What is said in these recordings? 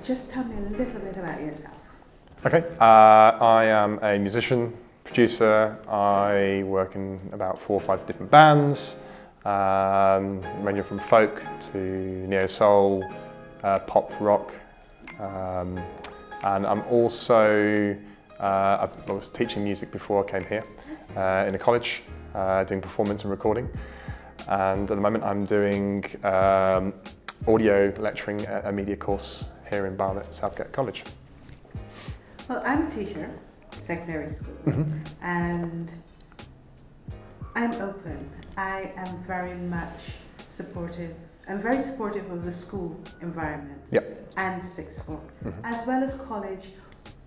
just tell me a little bit about yourself. Okay, I am a musician, producer. I work in about 4 or 5 different bands, ranging from folk to neo-soul, pop rock, and I'm also, I was teaching music before I came here in a college, doing performance and recording, and at the moment I'm doing audio lecturing at a media course here in Barnet, Southgate College. Well, I'm a teacher, secondary school, and I'm open. I am very much supportive. I'm very supportive of the school environment and sixth form, as well as college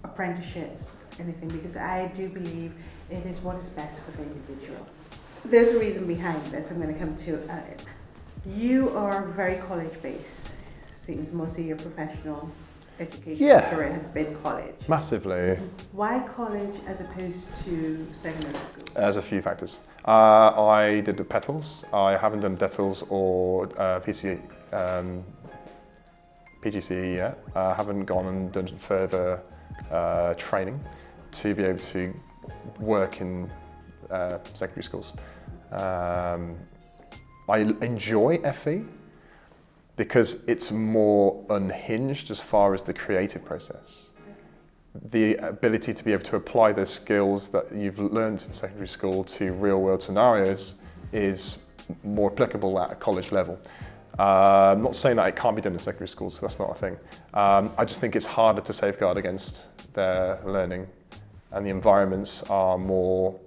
apprenticeships, anything, because I do believe it is what is best for the individual. There's a reason behind this. I'm going to come to it. You are very college-based. Seems most of your professional education career has been college. Massively. Why college as opposed to secondary school? There's a few factors. I did the petals. I haven't done DETLs or PGCE yet. I haven't gone and done further training to be able to work in secondary schools. I enjoy FE because it's more unhinged as far as the creative process. The ability to be able to apply those skills that you've learned in secondary school to real world scenarios is more applicable at a college level. I'm not saying that it can't be done in secondary schools, so that's not a thing. I just think it's harder to safeguard against their learning, and the environments are more,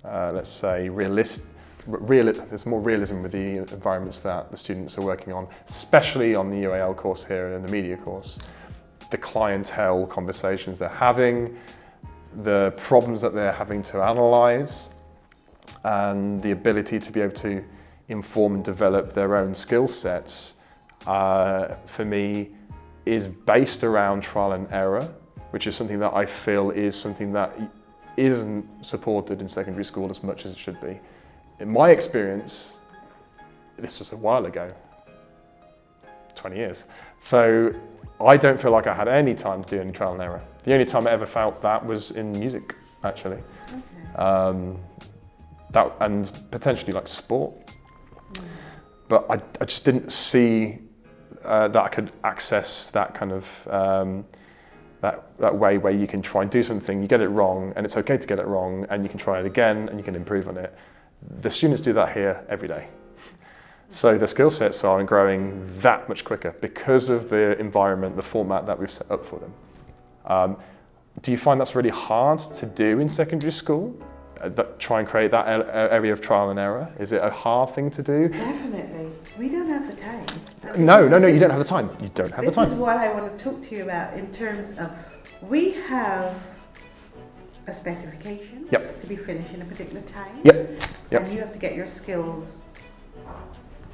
let's say, realistic. There's more realism with the environments that the students are working on, especially on the UAL course here and the media course. The clientele conversations they're having, the problems that they're having to analyse, and the ability to be able to inform and develop their own skill sets, for me, is based around trial and error, which is something that I feel is something that isn't supported in secondary school as much as it should be. In my experience, this was a while ago, 20 years. So I don't feel like I had any time to do any trial and error. The only time I ever felt that was in music, actually. Okay. That, and potentially like sport. But I just didn't see that I could access that kind of, that way where you can try and do something, you get it wrong, and it's okay to get it wrong, and you can try it again, and you can improve on it. The students do that here every day. So the skill sets are growing that much quicker because of the environment, the format that we've set up for them. Do you find that's really hard to do in secondary school? Try and create that area of trial and error? Is it a hard thing to do? Definitely. We don't have the time. No, you don't have the time. You don't have the time. This is what I want to talk to you about in terms of, we have a specification to be finished in a particular time. And you have to get your skills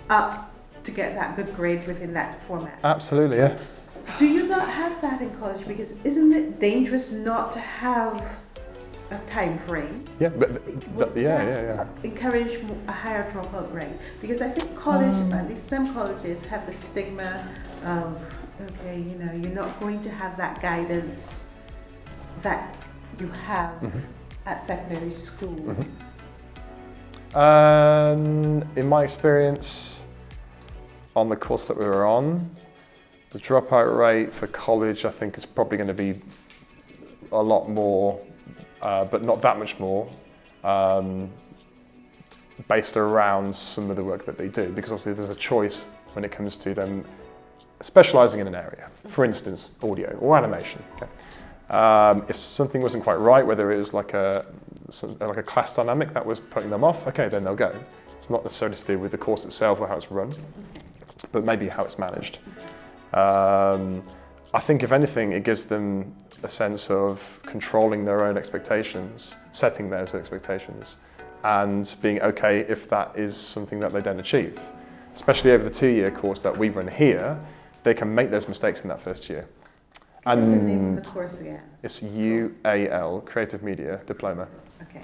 up to get that good grade within that format. Absolutely, yeah. Do you not have that in college? Because isn't it dangerous not to have a time frame? Yeah, but encourage a higher dropout rate? Because I think college, at least some colleges, have the stigma of, okay, you know, you're not going to have that guidance that you have at secondary school. In my experience, on the course that we were on, the dropout rate for college, I think, is probably going to be a lot more, but not that much more, based around some of the work that they do, because obviously there's a choice when it comes to them specialising in an area, for instance, audio or animation. Okay. If something wasn't quite right, whether it was like a class dynamic that was putting them off, okay, then they'll go. It's not necessarily to do with the course itself or how it's run, but maybe how it's managed. I think if anything, it gives them a sense of controlling their own expectations, setting those expectations, and being okay if that is something that they don't achieve. Especially over the 2-year course that we run here, they can make those mistakes in that first year. And what's the name of the course again? It's UAL, Creative Media Diploma. Okay.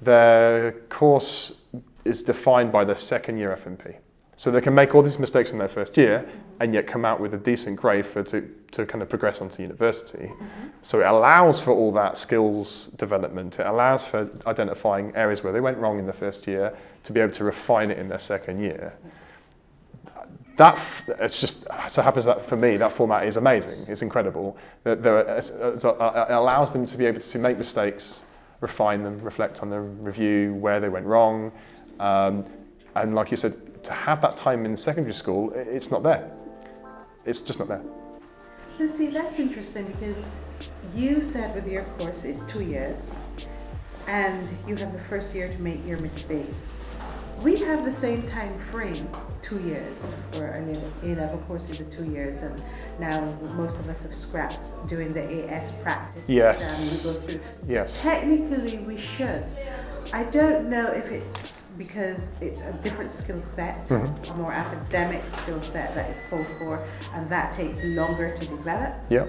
The course is defined by the second year FMP. So they can make all these mistakes in their first year and yet come out with a decent grade to kind of progress onto university. So it allows for all that skills development. It allows for identifying areas where they went wrong in the first year to be able to refine it in their second year. It's just so happens that for me that format is amazing. It's incredible. It allows them to be able to make mistakes, refine them, reflect on them, review where they went wrong, and like you said, to have that time in secondary school, it's not there. It's just not there. Now see, that's interesting because you said with your course it's 2 years and you have the first year to make your mistakes. We have the same time frame, 2 years, for our A-level courses are 2 years, and now most of us have scrapped doing the AS practice exam we go through. Yes. Technically we should. I don't know if it's because it's a different skill set, a more academic skill set that is called for, and that takes longer to develop. Yep.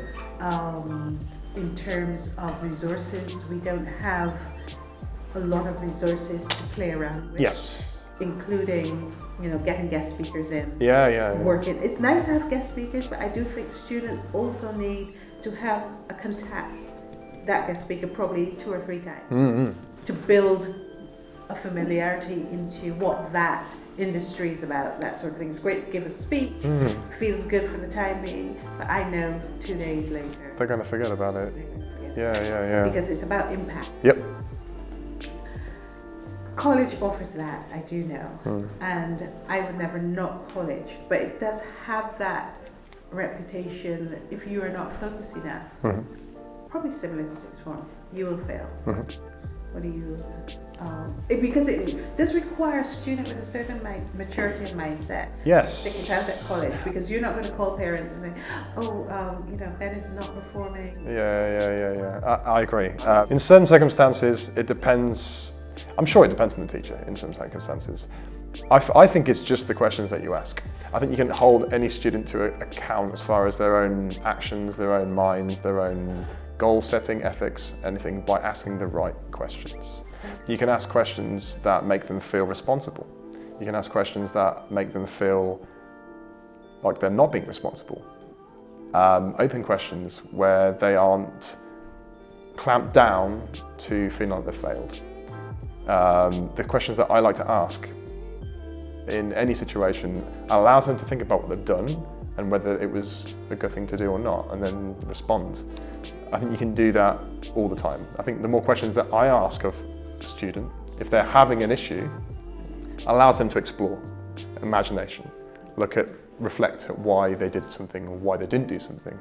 In terms of resources, we don't have a lot of resources to play around with. Yes. Including, getting guest speakers in. Yeah. Working. It's nice to have guest speakers, but I do think students also need to have a contact that guest speaker probably 2 or 3 times to build a familiarity into what that industry is about, that sort of thing. It's great to give a speech, feels good for the time being, but I know 2 days later they're going to forget about it. Yeah. Because it's about impact. Yep. College offers that, I do know, and I would never knock college, but it does have that reputation that if you are not focused enough, probably similar to sixth form, you will fail. What do you? Because it does require a student with a certain maturity and mindset. Yes. They can have at college, because you're not going to call parents and say, Ben is not performing. Yeah. I agree. In some circumstances, it depends. I'm sure it depends on the teacher in some circumstances. I think it's just the questions that you ask. I think you can hold any student to account as far as their own actions, their own mind, their own goal setting, ethics, anything, by asking the right questions. You can ask questions that make them feel responsible. You can ask questions that make them feel like they're not being responsible. Open questions where they aren't clamped down to feel like they've failed. The questions that I like to ask in any situation allows them to think about what they've done and whether it was a good thing to do or not, and then respond. I think you can do that all the time. I think the more questions that I ask of a student, if they're having an issue, allows them to explore imagination, reflect at why they did something or why they didn't do something.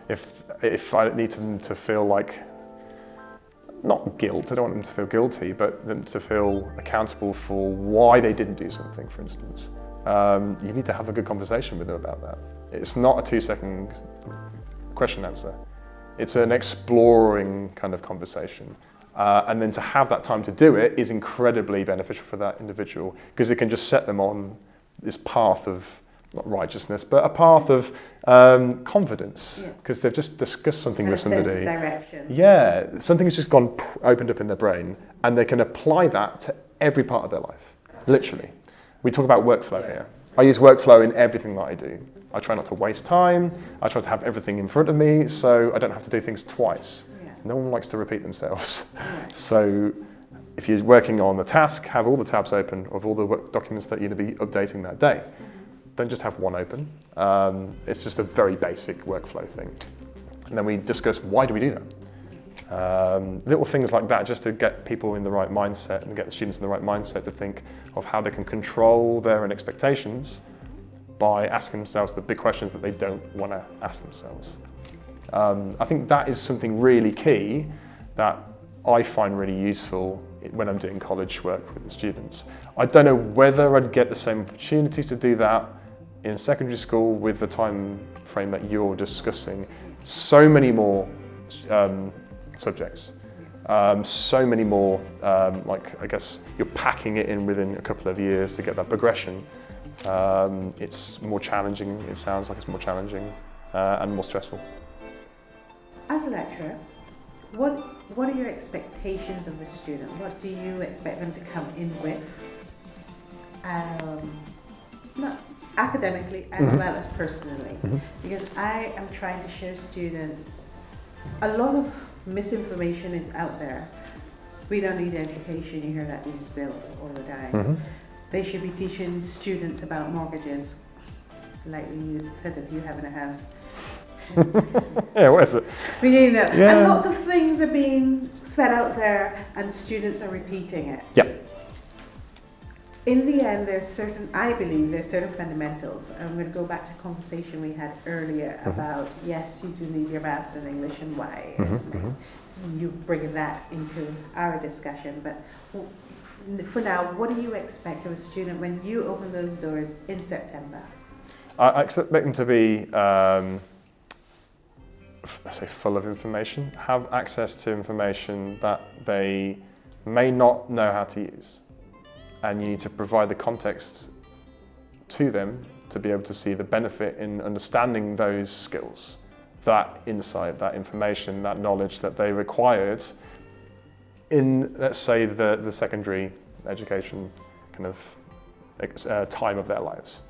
If I need them to feel like, not guilt, I don't want them to feel guilty, but them to feel accountable for why they didn't do something, for instance. You need to have a good conversation with them about that. It's not a 2-second question answer. It's an exploring kind of conversation. And then to have that time to do it is incredibly beneficial for that individual, because it can just set them on this path of, not righteousness, but a path of confidence, because they've just discussed something with somebody. Sense of direction. Yeah, something has just opened up in their brain, and they can apply that to every part of their life, literally. We talk about workflow here. I use workflow in everything that I do. I try not to waste time. I try to have everything in front of me so I don't have to do things twice. Yeah. No one likes to repeat themselves. Right. So if you're working on a task, have all the tabs open of all the work documents that you're going to be updating that day. Don't just have one open. It's just a very basic workflow thing. And then we discuss, why do we do that? Little things like that, just to get people in the right mindset and get the students in the right mindset to think of how they can control their own expectations by asking themselves the big questions that they don't want to ask themselves. I think that is something really key that I find really useful when I'm doing college work with the students. I don't know whether I'd get the same opportunity to do that in secondary school with the time frame that you're discussing. So many more subjects, so many more, I guess you're packing it in within a couple of years to get that progression. It's more challenging, it sounds like it's more challenging and more stressful. As a lecturer, what are your expectations of the student? What do you expect them to come in with? not academically as well as personally, because I am trying to show students a lot of misinformation is out there. We don't need education, you hear that being spilled all the time. They should be teaching students about mortgages, like you said if you have in a house. Yeah, what is it? We need that. Yeah. And lots of things are being fed out there and students are repeating it. Yeah. In the end, I believe there's certain fundamentals. I'm going to go back to a conversation we had earlier about, yes, you do need your maths and English and why. And you bring that into our discussion. But for now, what do you expect of a student when you open those doors in September? I expect them to be, let's say, full of information, have access to information that they may not know how to use. And you need to provide the context to them to be able to see the benefit in understanding those skills, that insight, that information, that knowledge that they required in, let's say, the secondary education kind of time of their lives.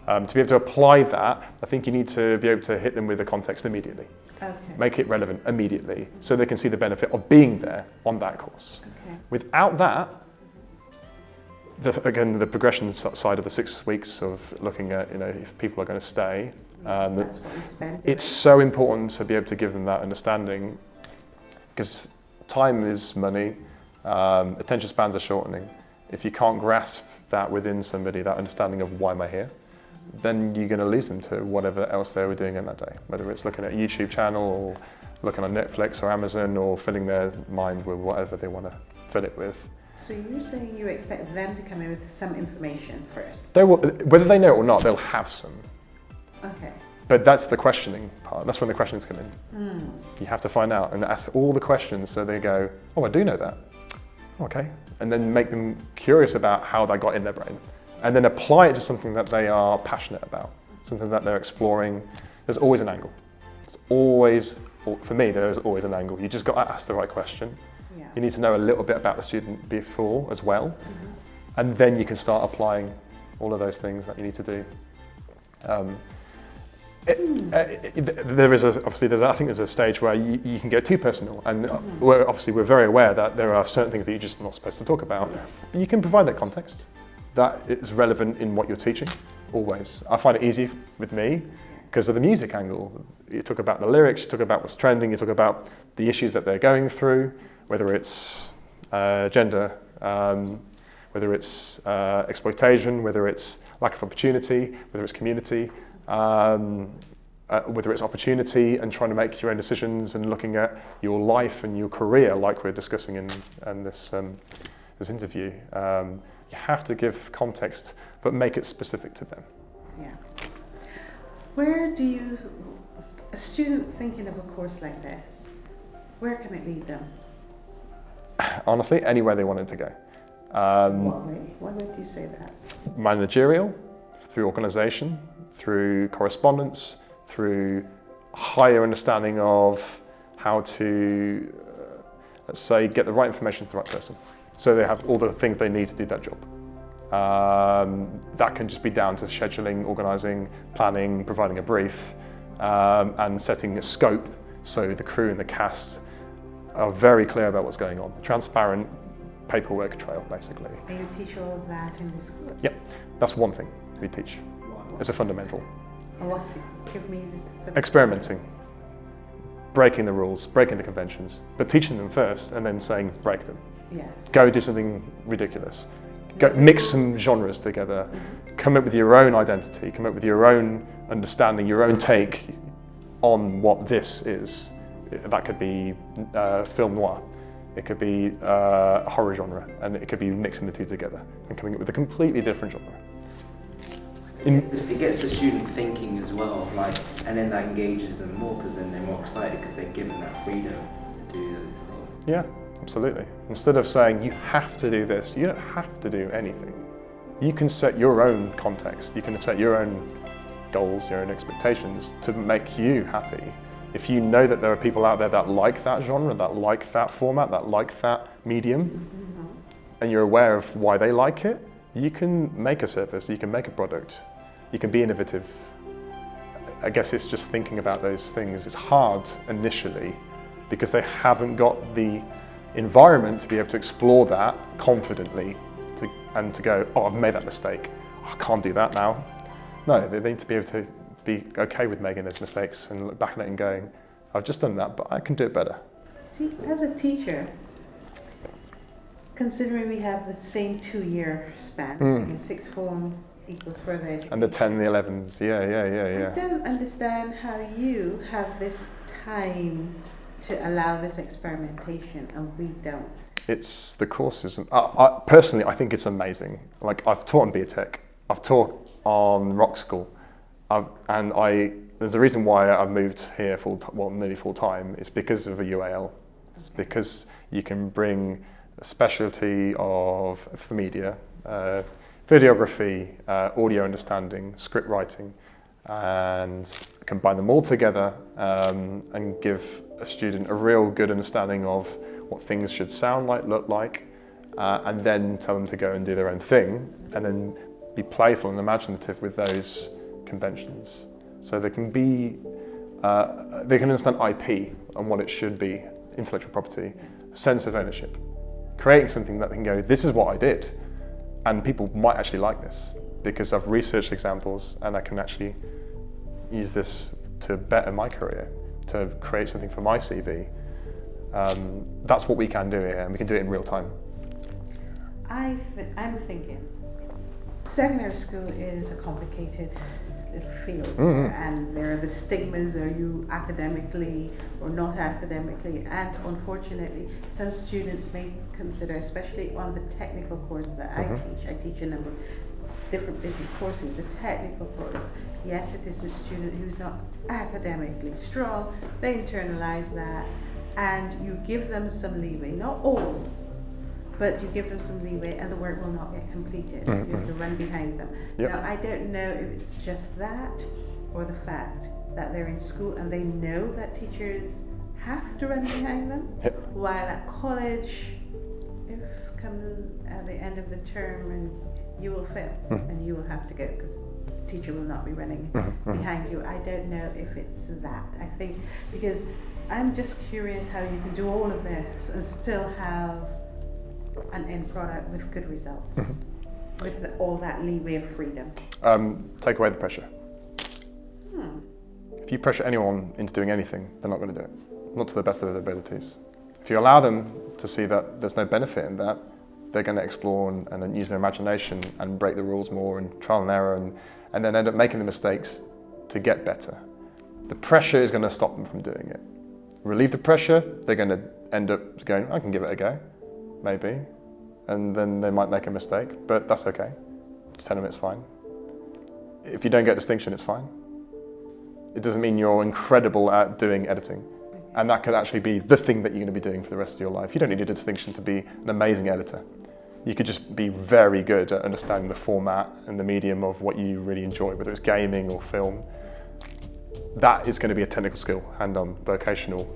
To be able to apply that, I think you need to be able to hit them with the context immediately. Okay. Make it relevant immediately so they can see the benefit of being there on that course. Okay. Without that, again, the progression side of the 6 weeks of looking at, if people are going to stay, That's what we spend. it's so important to be able to give them that understanding, because time is money, attention spans are shortening. If you can't grasp that within somebody, that understanding of why am I here, then you're going to lose them to whatever else they were doing in that day, whether it's looking at a YouTube channel or looking on Netflix or Amazon or filling their mind with whatever they want to fill it with. So you're saying you expect them to come in with some information first? They will, whether they know it or not, they'll have some. Okay. But that's the questioning part. That's when the questions come in. You have to find out and ask all the questions so they go, oh, I do know that. Okay. And then make them curious about how that got in their brain. And then apply it to something that they are passionate about, something that they're exploring. There's always an angle. There's always, for me, there's always an angle. You just got to ask the right question. Yeah. You need to know a little bit about the student before as well. And then you can start applying all of those things that you need to do. I think there's a stage where you can get too personal, and we're very aware that there are certain things that you're just not supposed to talk about. But you can provide that context that is relevant in what you're teaching, always. I find it easy with me because of the music angle. You talk about the lyrics, you talk about what's trending, you talk about the issues that they're going through, whether it's gender, whether it's exploitation, whether it's lack of opportunity, whether it's community, whether it's opportunity and trying to make your own decisions and looking at your life and your career, like we're discussing in this interview. You have to give context, but make it specific to them. Yeah. Where do a student thinking of a course like this, where can it lead them? Honestly, anywhere they wanted to go. What way? Why would you say that? Managerial, through organisation, through correspondence, through higher understanding of how to, let's say, get the right information to the right person. So they have all the things they need to do that job. That can just be down to scheduling, organising, planning, providing a brief, and setting a scope so the crew and the cast are very clear about what's going on. Transparent paperwork trail, basically. And you teach all of that in this course? Yep, that's one thing we teach. It's a fundamental. And what's it? Give me the... Experimenting. Breaking the rules, breaking the conventions, but teaching them first and then saying break them. Yes. Go do something ridiculous. Go mix some genres together. Come up with your own identity, come up with your own understanding, your own take on what this is. That could be film noir. It could be a horror genre, and it could be mixing the two together and coming up with a completely different genre. It gets the student thinking as well, and then that engages them more because then they're more excited because they're given that freedom to do those things. Yeah, absolutely. Instead of saying you have to do this, you don't have to do anything. You can set your own context. You can set your own goals, your own expectations to make you happy. If you know that there are people out there that like that genre, that like that format, that like that medium, and you're aware of why they like it, you can make a service, you can make a product You can be innovative. I guess it's just thinking about those things. It's hard initially because they haven't got the environment to be able to explore that confidently and to go, oh, I've made that mistake. I can't do that now. No, they need to be able to be okay with making those mistakes and look back at it and going, I've just done that, but I can do it better. See, as a teacher, considering we have the same 2-year span, like sixth form equals further education. And the 10, the 11s, yeah. I don't understand how you have this time to allow this experimentation and we don't. It's the courses. Personally, I think it's amazing. Like, I've taught on BTEC, I've taught on Rock School, there's a reason why I've moved here nearly full time. It's because of a UAL. It's because you can bring a specialty for media, videography, audio understanding, script writing, and combine them all together and give a student a real good understanding of what things should sound like, look like, and then tell them to go and do their own thing, and then be playful and imaginative with those conventions. So they can understand IP and what it should be, intellectual property, a sense of ownership, creating something that they can go, this is what I did, and people might actually like this because I've researched examples and I can actually use this to better my career, to create something for my CV. That's what we can do here, and we can do it in real time. I'm thinking secondary school is a complicated little field, and there are the stigmas: are you academically or not academically? And unfortunately, some students may consider, especially on the technical course that I teach a number of different business courses. The technical course, yes, it is a student who's not academically strong. They internalize that, and you give them some leeway, not all, but you give them some leeway and the work will not get completed. You have to run behind them. Yep. Now, I don't know if it's just that or the fact that they're in school and they know that teachers have to run behind them, while at college, if come at the end of the term and you will fail and you will have to go because the teacher will not be running behind you. I don't know if it's that. I think because I'm just curious how you can do all of this and still have an end product with good results, with all that leeway of freedom. Take away the pressure. If you pressure anyone into doing anything, they're not going to do it, not to the best of their abilities. If you allow them to see that there's no benefit in that, they're going to explore and then use their imagination and break the rules more and trial and error and then end up making the mistakes to get better. The pressure is going to stop them from doing it. Relieve the pressure, they're going to end up going, I can give it a go. Maybe, and then they might make a mistake, but that's okay. Just tell them it's fine. If you don't get distinction, it's fine. It doesn't mean you're incredible at doing editing, and that could actually be the thing that you're going to be doing for the rest of your life. You don't need a distinction to be an amazing editor. You could just be very good at understanding the format and the medium of what you really enjoy, whether it's gaming or film. That is going to be a technical skill, hand-on, vocational,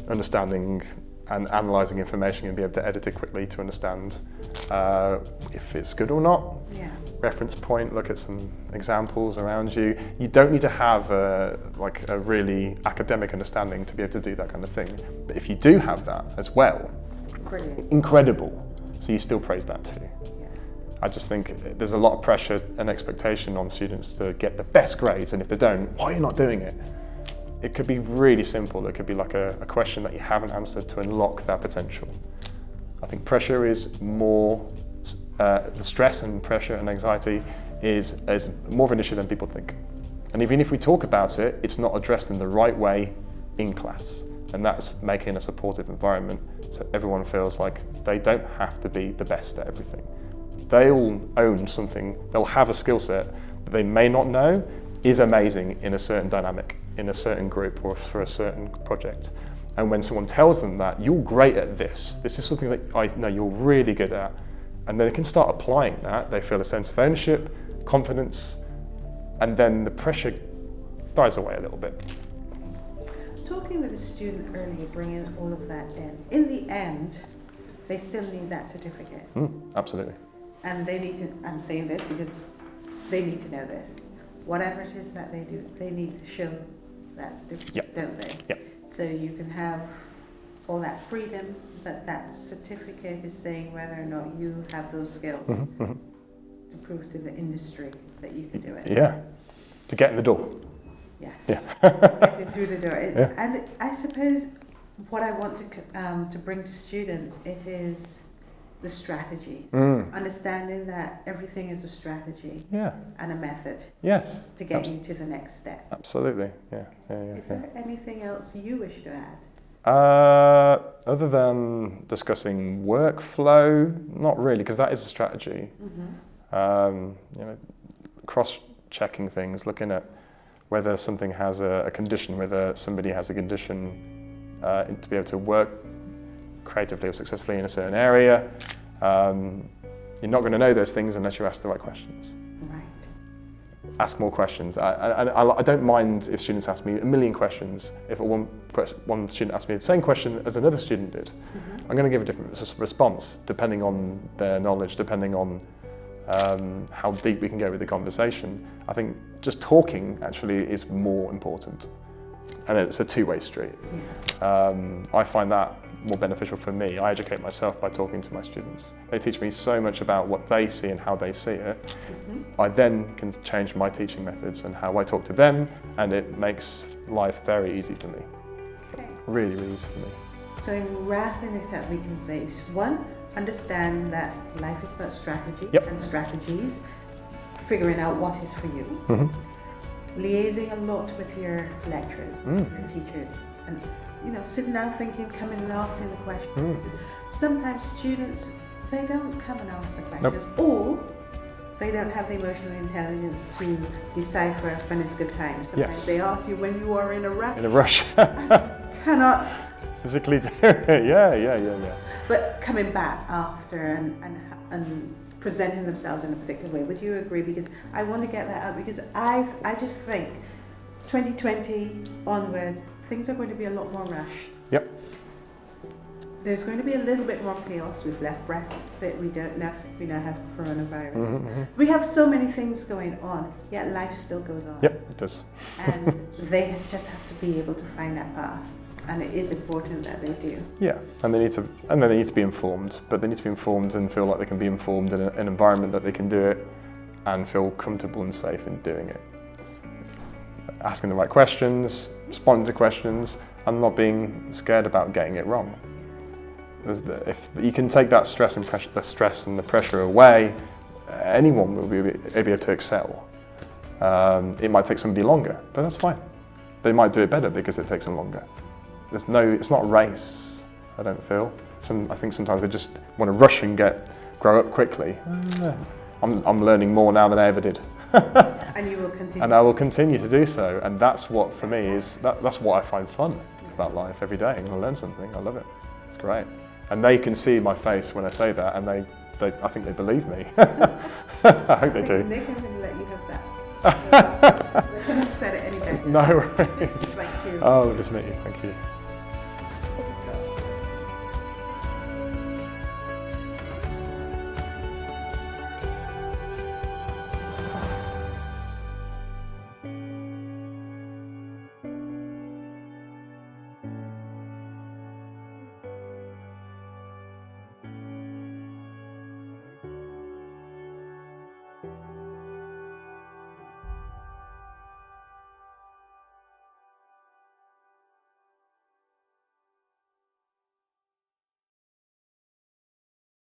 understanding and analysing information and be able to edit it quickly to understand if it's good or not. Reference point, look at some examples around you. You don't need to have a really academic understanding to be able to do that kind of thing. But if you do have that as well, brilliant. Incredible. So you still praise that too. I just think there's a lot of pressure and expectation on students to get the best grades, and if they don't, why are you not doing it? It could be really simple. It could be like a question that you haven't answered to unlock that potential. I think pressure is more, the stress and pressure and anxiety is more of an issue than people think. And even if we talk about it, it's not addressed in the right way in class. And that's making a supportive environment so everyone feels like they don't have to be the best at everything. They'll own something, they'll have a skill set that they may not know is amazing in a certain dynamic, in a certain group or for a certain project. And when someone tells them that, you're great at this is something that I know you're really good at, and then they can start applying that, they feel a sense of ownership, confidence, and then the pressure dies away a little bit. Talking with a student earlier, bringing all of that in the end, they still need that certificate. Absolutely. And they need to, I'm saying this because they need to know this. whatever it is that they do, they need to show that certificate, Yep. don't they? Yep. So you can have all that freedom, but that certificate is saying whether or not you have those skills to prove to the industry that you can do it. Yeah, to get in the door. Yes. Yeah. Getting through the door. Yeah. And I suppose what I want to bring to students, it is the strategies. Understanding that everything is a strategy Yeah. and a method Yes. to get you to the next step. Absolutely. Yeah. Is there anything else you wish to add? Other than discussing workflow, not really, because that is a strategy. Cross-checking things, looking at whether something has a condition, whether somebody has a condition to be able to work creatively or successfully in a certain area. You're not going to know those things unless you ask the right questions. Right. Ask more questions. I don't mind if students ask me a million questions. If one student asks me the same question as another student did, I'm going to give a different response depending on their knowledge, depending on how deep we can go with the conversation. I think just talking actually is more important, and it's a two-way street. I find that more beneficial for me. I educate myself by talking to my students. They teach me so much about what they see and how they see it. I then can change my teaching methods and how I talk to them, and it makes life very easy for me. Okay. Really, really easy for me. So in wrapping it up, we can say, one, understand that life is about strategy and strategies, figuring out what is for you, liaising a lot with your lecturers and teachers, and sitting down thinking, coming and asking the questions. Sometimes students, they don't come and ask the questions, or they don't have the emotional intelligence to decipher when it's a good time. Sometimes they ask you when you are in a rush. In a rush. Cannot physically do it. Yeah. But coming back after and presenting themselves in a particular way, would you agree? Because I want to get that out, because I just think 2020 onwards, things are going to be a lot more rushed. Yep. There's going to be a little bit more chaos. We've left Brexit, we don't know, we now have coronavirus. We have so many things going on, yet life still goes on. Yep, it does. And they just have to be able to find that path. And it is important that they do. Yeah, and they need to be informed, but they need to be informed and feel like they can be informed in an environment that they can do it and feel comfortable and safe in doing it. Asking the right questions, responding to questions, and not being scared about getting it wrong. If you can take that stress and the pressure away, anyone will be able to excel. It might take somebody longer, but that's fine. They might do it better because it takes them longer. It's not a race, I don't feel. I think sometimes they just want to rush and grow up quickly. I'm learning more now than I ever did. And you will continue. And I will continue to do so. And that's what, for me, that's what I find fun about life every day. I learn something, I love it. It's great. And they can see my face when I say that, and I think they believe me. I hope they do. They can really let you have that. They couldn't have said it any better. No worries. Thank you. Oh, just meet you. Thank you.